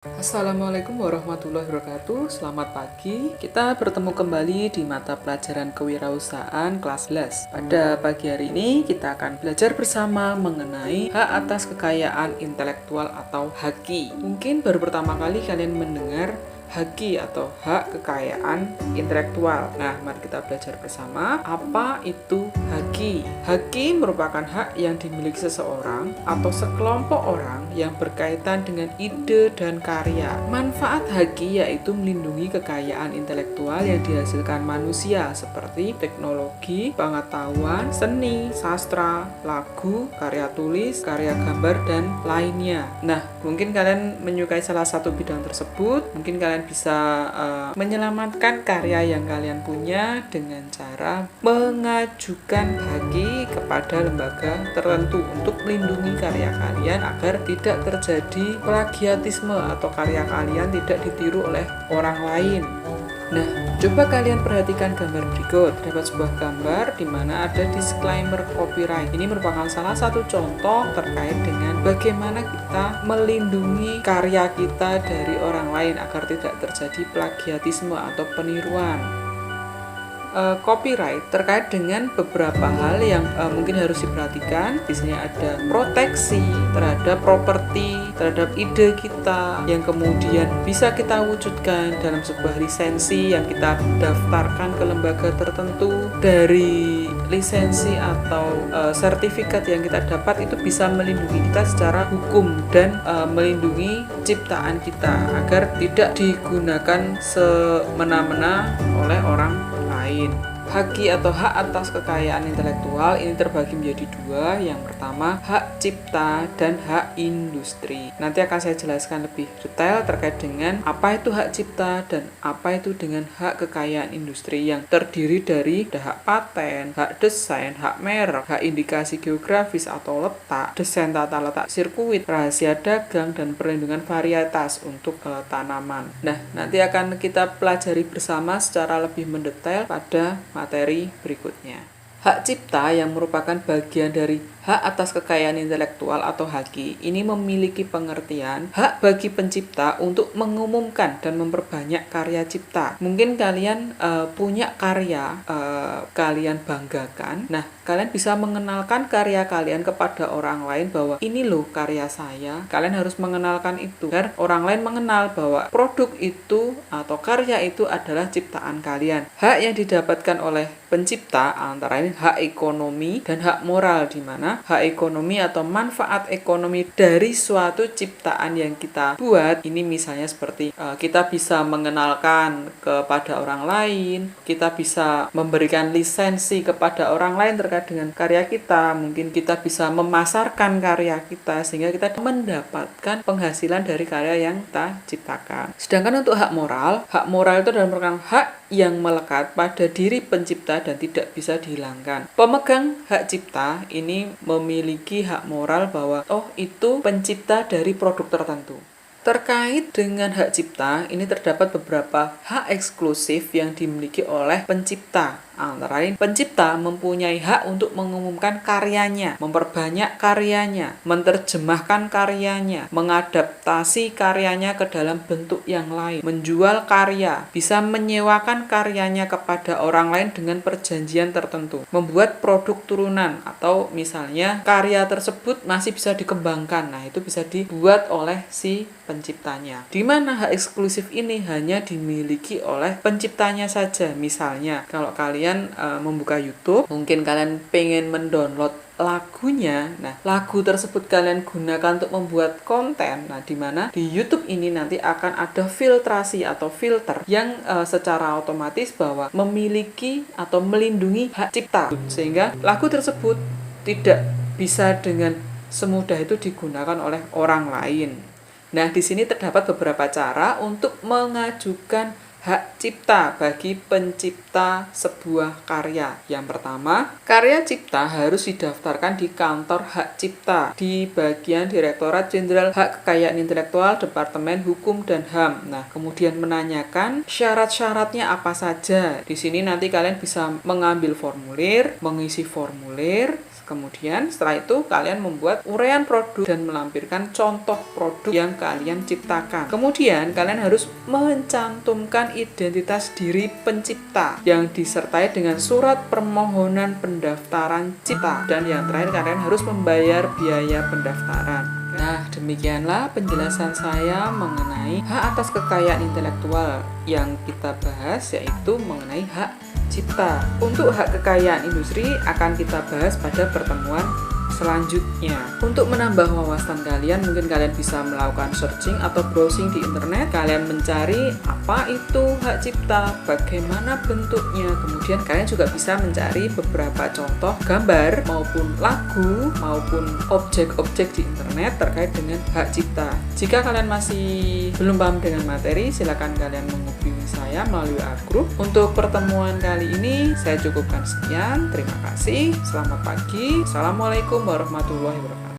Assalamualaikum warahmatullahi wabarakatuh. Selamat pagi. Kita bertemu kembali di mata pelajaran kewirausahaan kelas 11. Pada pagi hari ini kita akan belajar bersama mengenai hak atas kekayaan intelektual atau HAKI. Mungkin baru pertama kali kalian mendengar HAKI atau hak kekayaan intelektual. Nah, mari kita belajar bersama apa itu HAKI. HAKI merupakan hak yang dimiliki seseorang atau sekelompok orang yang berkaitan dengan ide dan karya. Manfaat HAKI yaitu melindungi kekayaan intelektual yang dihasilkan manusia seperti teknologi, pengetahuan, seni, sastra, lagu, karya tulis, karya gambar, dan lainnya. Nah, mungkin kalian menyukai salah satu bidang tersebut, mungkin kalian bisa menyelamatkan karya yang kalian punya dengan cara mengajukan HAKI kepada lembaga tertentu untuk melindungi karya kalian agar tidak terjadi plagiatisme atau karya kalian tidak ditiru oleh orang lain. Nah, coba kalian perhatikan gambar berikut. Dapat sebuah gambar di mana ada disclaimer copyright. Ini merupakan salah satu contoh terkait dengan bagaimana kita melindungi karya kita dari orang lain agar tidak terjadi plagiatisme atau peniruan. Copyright terkait dengan beberapa hal yang mungkin harus diperhatikan. Di sini ada proteksi terhadap properti, terhadap ide kita yang kemudian bisa kita wujudkan dalam sebuah lisensi yang kita daftarkan ke lembaga tertentu. Dari lisensi atau sertifikat yang kita dapat itu bisa melindungi kita secara hukum dan melindungi ciptaan kita agar tidak digunakan semena-mena oleh orang lain. HAKI atau hak atas kekayaan intelektual ini terbagi menjadi dua. Yang pertama, hak cipta dan hak industri. Nanti akan saya jelaskan lebih detail terkait dengan apa itu hak cipta dan apa itu dengan hak kekayaan industri yang terdiri dari hak paten, hak desain, hak merek, hak indikasi geografis atau letak, desain tata letak sirkuit, rahasia dagang, dan perlindungan varietas untuk tanaman. Nah, nanti akan kita pelajari bersama secara lebih mendetail pada materi berikutnya. Hak cipta yang merupakan bagian dari hak atas kekayaan intelektual atau HAKI ini memiliki pengertian hak bagi pencipta untuk mengumumkan dan memperbanyak karya cipta. Mungkin kalian punya karya kalian banggakan. Nah, kalian bisa mengenalkan karya kalian kepada orang lain bahwa ini loh karya saya. Kalian harus mengenalkan itu agar orang lain mengenal bahwa produk itu atau karya itu adalah ciptaan kalian. Hak yang didapatkan oleh pencipta antara lain hak ekonomi dan hak moral, di mana hak ekonomi atau manfaat ekonomi dari suatu ciptaan yang kita buat ini misalnya seperti kita bisa mengenalkan kepada orang lain, kita bisa memberikan lisensi kepada orang lain terkait dengan karya kita, mungkin kita bisa memasarkan karya kita sehingga kita mendapatkan penghasilan dari karya yang kita ciptakan. Sedangkan untuk hak moral itu adalah merupakan hak yang melekat pada diri pencipta dan tidak bisa dihilangkan. Pemegang hak cipta ini memiliki hak moral bahwa itu pencipta dari produk tertentu. Terkait dengan hak cipta, ini terdapat beberapa hak eksklusif yang dimiliki oleh pencipta. Antara lain, pencipta mempunyai hak untuk mengumumkan karyanya, memperbanyak karyanya, menerjemahkan karyanya, mengadaptasi karyanya ke dalam bentuk yang lain, menjual karya, bisa menyewakan karyanya kepada orang lain dengan perjanjian tertentu, membuat produk turunan, atau misalnya karya tersebut masih bisa dikembangkan. Nah, itu bisa dibuat oleh si penciptanya. Di mana hak eksklusif ini hanya dimiliki oleh penciptanya saja. Misalnya, kalau kalian membuka YouTube, mungkin kalian pengen mendownload lagunya. Nah, lagu tersebut kalian gunakan untuk membuat konten. Nah, di mana di YouTube ini nanti akan ada filtrasi atau filter yang secara otomatis bahwa memiliki atau melindungi hak cipta, sehingga lagu tersebut tidak bisa dengan semudah itu digunakan oleh orang lain. Nah, di sini terdapat beberapa cara untuk mengajukan hak cipta bagi pencipta sebuah karya. Yang pertama, karya cipta harus didaftarkan di kantor hak cipta di bagian Direktorat Jenderal Hak Kekayaan Intelektual, Departemen Hukum dan HAM. Nah, kemudian menanyakan syarat-syaratnya apa saja. Di sini nanti kalian bisa mengambil formulir, mengisi formulir, Kemudian setelah itu kalian membuat uraian produk dan melampirkan contoh produk yang kalian ciptakan. Kemudian kalian harus mencantumkan identitas diri pencipta yang disertai dengan surat permohonan pendaftaran cipta. Dan yang terakhir, kalian harus membayar biaya pendaftaran. Nah, demikianlah penjelasan saya mengenai hak atas kekayaan intelektual yang kita bahas, yaitu mengenai hak cipta. Untuk hak kekayaan industri akan kita bahas pada pertemuan selanjutnya. Untuk menambah wawasan kalian, mungkin kalian bisa melakukan searching atau browsing di internet. Kalian mencari apa itu hak cipta, bagaimana bentuknya. Kemudian kalian juga bisa mencari beberapa contoh gambar maupun lagu maupun objek-objek di internet terkait dengan hak cipta. Jika kalian masih belum paham dengan materi, silakan kalian menghubungi saya melalui grup. Untuk pertemuan kali ini saya cukupkan sekian. Terima kasih. Selamat pagi. Assalamualaikum warahmatullahi wabarakatuh.